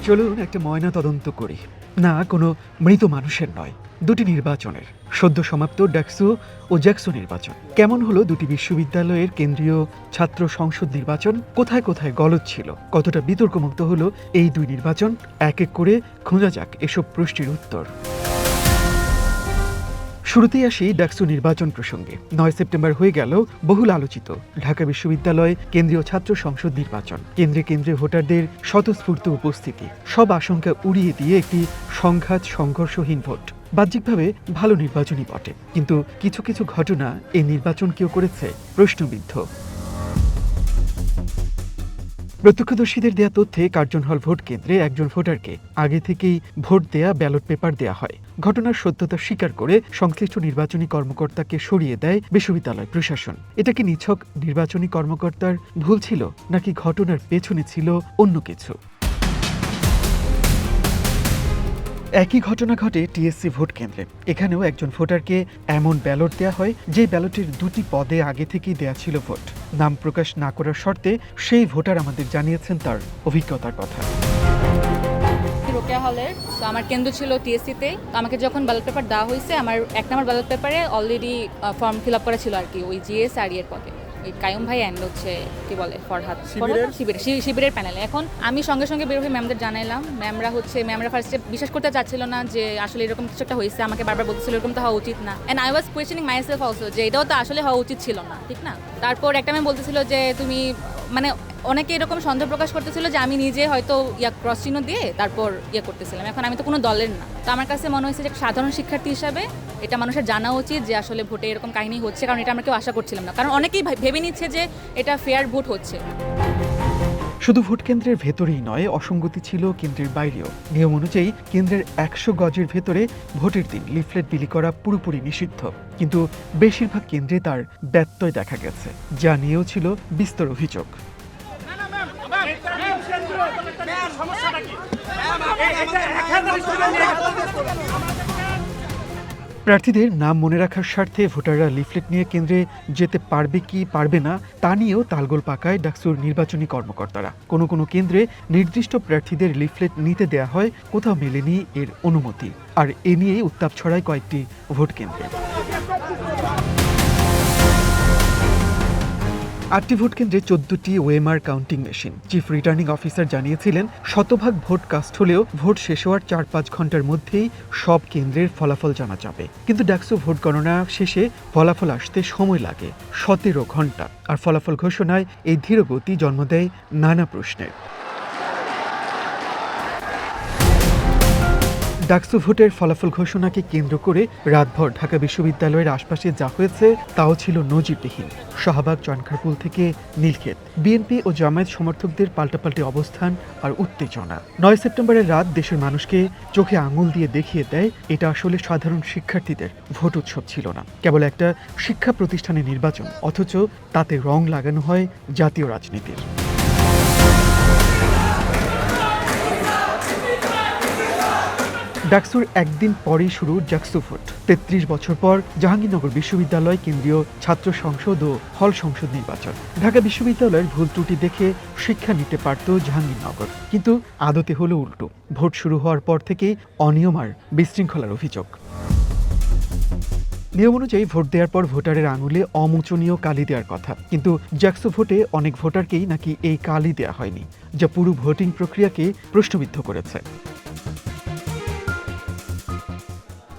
চলুন একটা ময়না তদন্ত করি। না, কোনো মৃত মানুষের নয়, দুটি নির্বাচনের, সদ্য সমাপ্ত ডাকসু ও জ্যাকসু নির্বাচন। কেমন হলো দুটি বিশ্ববিদ্যালয়ের কেন্দ্রীয় ছাত্র সংসদ নির্বাচন, কোথায় কোথায় গলদ ছিল, কতটা বিতর্কমুক্ত হলো এই দুই নির্বাচন, এক এক করে খোঁজা যাক এসব প্রশ্নের উত্তর। শুরুতেই আসি ডাকসু নির্বাচন প্রসঙ্গে। ৯ সেপ্টেম্বর হয়ে গেল বহুল আলোচিত ঢাকা বিশ্ববিদ্যালয় কেন্দ্রীয় ছাত্র সংসদ নির্বাচন। কেন্দ্রে কেন্দ্রে ভোটারদের স্বতঃস্ফূর্ত উপস্থিতি সব আশঙ্কা উড়িয়ে দিয়ে একটি সংঘাত সংঘর্ষহীন ভোট। বাহ্যিকভাবে ভালো নির্বাচনই বটে, কিন্তু কিছু কিছু ঘটনা এই নির্বাচনকেও করেছে প্রশ্নবিদ্ধ। প্রত্যক্ষদর্শীদের দেয়া তথ্যে কার্জন হল ভোট কেন্দ্রে একজন ভোটারকে আগে থেকেই ভোট দেয়া ব্যালট পেপার দেয়া হয়। ঘটনার সত্যতা স্বীকার করে সংশ্লিষ্ট নির্বাচনী কর্মকর্তাকে সরিয়ে দেয় বিশ্ববিদ্যালয় প্রশাসন। এটা কি নিছক নির্বাচনী কর্মকর্তার ভুল ছিল, নাকি ঘটনার পেছনে ছিল অন্য কিছু? একই ঘটনা ঘটে টিএসসি ভোট কেন্দ্রে। এখানেও একজন ভোটারকে এমন ব্যালট দেয়া হয় যে ব্যালটের দুটি পদে আগে থেকেই দেয়া ছিল ভোট। নাম প্রকাশ না করার শর্তে সেই ভোটার আমাদের জানিয়েছেন তার অভিজ্ঞতার কথা। রোকেয়া হলের আমার কেন্দ্র ছিল টিএসসিতে। তো আমাকে যখন ব্যালট পেপার দেওয়া হয়েছে, আমার 1 নম্বর ব্যালট পেপারে অলরেডি ফর্ম ফিল আপ করা ছিল আর কি, ওই জিএস আর এর পদে। ওই কায়ুম ভাই অ্যান্ড হচ্ছে কি বলে ফরহাদ শিবিরের প্যানেলে। এখন আমি সঙ্গে সঙ্গে বের হয়ে ম্যামদের জানাইলাম। ম্যামরা ফার্স্টে বিশ্বাস করতে চাচ্ছিল না যে আসলে এরকম কিছু একটা হয়েছে। আমাকে বারবার বলতেছিল এরকম তো হওয়া উচিত না। And I was questioning myself also যে এটাও তো আসলে হওয়া উচিত ছিল না, ঠিক না? তারপর একটা ম্যাম বলতেছিল যে তুমি মানে অনেকে এরকম সন্দেহ প্রকাশ করতেছিল যে আমি নিজে হয়তো ক্রস চিহ্ন দিয়ে তারপর করতেছিলাম। এখন আমি তো কোনো দলের না। তো আমার কাছে মনে হয়েছে যে সাধারণ শিক্ষার্থী হিসাবে এটা মানুষের জানা উচিত যে আসলে ভোটে এরকম কাহিনী হচ্ছে, কারণ এটা আমরা কেউ আশা করছিলাম না। কারণ অনেকেই ভেবে নিচ্ছে যে এটা ফেয়ার ভোট হচ্ছে। শুধু ভোট কেন্দ্রের ভেতরেই নয়, অসঙ্গতি ছিল কেন্দ্রের বাইরেও। নিয়ম অনুযায়ী কেন্দ্রের 100 গজের ভেতরে ভোটের দিন লিফলেট বিলি করা পুরোপুরি নিষিদ্ধ, কিন্তু বেশিরভাগ কেন্দ্রে তার ব্যত্যয় দেখা গেছে, যা নিয়েও ছিল বিস্তর অভিযোগ। প্রার্থীদের নাম মনে রাখার স্বার্থে ভোটাররা লিফলেট নিয়ে কেন্দ্রে যেতে পারবে কি পারবে না তা নিয়েও তালগোল পাকায় ডাকসুর নির্বাচনী কর্মকর্তারা। কোনো কোনো কেন্দ্রে নির্দিষ্ট প্রার্থীদের লিফলেট নিতে দেয়া হয়, কোথাও মেলেনি এর অনুমতি, আর এ নিয়েই উত্তাপ ছড়ায় কয়েকটি ভোট কেন্দ্রে। 8টি ভোট কেন্দ্রে 14টি OMR counting machine. Chief returning officer জানিয়েছিলেন, শতভাগ ভোট কাস্ট হলেও ভোট শেষ হওয়ার 4-5 ঘন্টার মধ্যেই সব কেন্দ্রের ফলাফল জানা যাবে। কিন্তু ডাকসু ভোট গণনা শেষে ফলাফল আসতে সময় লাগে 17 ঘন্টা, আর ফলাফল ঘোষণায় এই ধীরগতি জন্ম দেয় নানা প্রশ্নের। ডাকসু ভোটের ফলাফল ঘোষণাকে কেন্দ্র করে রাতভর ঢাকা বিশ্ববিদ্যালয়ের আশপাশে যা হয়েছে তাও ছিল নজিরবিহীন। শাহবাগ, জনখারপুল থেকে নীলক্ষেত, বিএনপি ও জামায়াত সমর্থকদের পাল্টাপাল্টি অবস্থান আর উত্তেজনা। 9 সেপ্টেম্বরের রাত দেশের মানুষকে চোখে আঙুল দিয়ে দেখিয়ে দেয় এটা আসলে সাধারণ শিক্ষার্থীদের ভোট উৎসব ছিল না, কেবল একটা শিক্ষা প্রতিষ্ঠানের নির্বাচন, অথচ তাতে রং লাগানো হয় জাতীয় রাজনীতির। ডাকসুর একদিন পরেই শুরু জ্যাকসু ভোট। 33 বছর পর জাহাঙ্গীরনগর বিশ্ববিদ্যালয় কেন্দ্রীয় ছাত্র সংসদ ও হল সংসদ নির্বাচন। ঢাকা বিশ্ববিদ্যালয়ের ভুল ত্রুটি দেখে শিক্ষা নিতে পারত জাহাঙ্গীরনগর, কিন্তু আদতে হলো উল্টো। ভোট শুরু হওয়ার পর থেকেই অনিয়ম আর বিশৃঙ্খলার অভিযোগ। নিয়ম অনুযায়ী ভোট দেওয়ার পর ভোটারের আঙুলে অমোচনীয় কালি দেওয়ার কথা, কিন্তু জ্যাকসু ভোটে অনেক ভোটারকেই নাকি এই কালি দেওয়া হয়নি, যা পুরো ভোটিং প্রক্রিয়াকে প্রশ্নবিদ্ধ করেছে।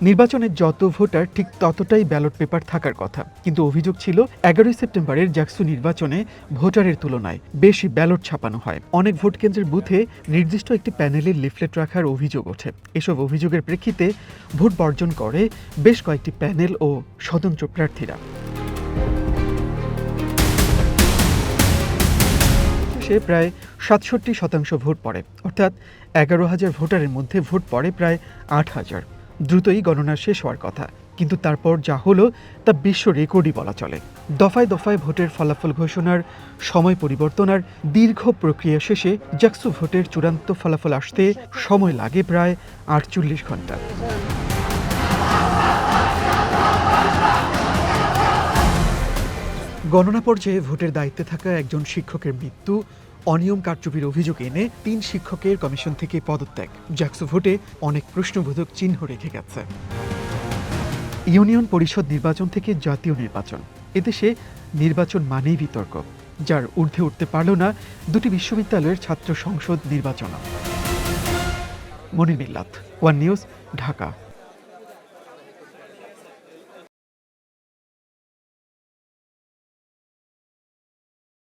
নির্বাচনে যত ভোটার ঠিক ততটাই ব্যালট পেপার থাকার কথা, কিন্তু অভিযোগ ছিল 11 সেপ্টেম্বরের জ্যাকসু নির্বাচনে ভোটারের তুলনায় বেশি ব্যালট ছাপানো হয়। অনেক ভোট কেন্দ্রের বুথে নির্দিষ্ট একটি প্যানেলের লিফলেট রাখার অভিযোগ ওঠে। এসব অভিযোগের প্রেক্ষিতে ভোট বর্জন করে বেশ কয়েকটি প্যানেল ও স্বতন্ত্র প্রার্থীরা। সে প্রায় 67% ভোট পড়ে, অর্থাৎ 11,000 ভোটারের মধ্যে ভোট পড়ে প্রায় 8,000। দ্রুতই গণনা শেষ হওয়ার কথা, কিন্তু তারপর যা হলো তা বিশ্ব রেকর্ডই বলা চলে। দফায় দফায় ভোটের ফলাফল ঘোষণার সময় পরিবর্তন আর দীর্ঘ প্রক্রিয়া শেষে জ্যাকসু ভোটের চূড়ান্ত ফলাফল আসতে সময় লাগে প্রায় 48 ঘন্টা। গণনা পর্যায়ে ভোটের দায়িত্বে থাকা একজন শিক্ষকের মৃত্যু অনিয়ম কারচুপির অভিযোগ এনে 3 শিক্ষকের কমিশন থেকে পদত্যাগ, জাকসু ভোটে অনেক প্রশ্নবোধক চিহ্ন রেখে গেছে। ইউনিয়ন পরিষদ নির্বাচন থেকে জাতীয় নির্বাচন, এদেশে নির্বাচন মানেই বিতর্ক, যার ঊর্ধ্বে উঠতে পারল না দুটি বিশ্ববিদ্যালয়ের ছাত্র সংসদ নির্বাচন। মনির মিল্লাত, ওয়ান নিউজ, ঢাকা।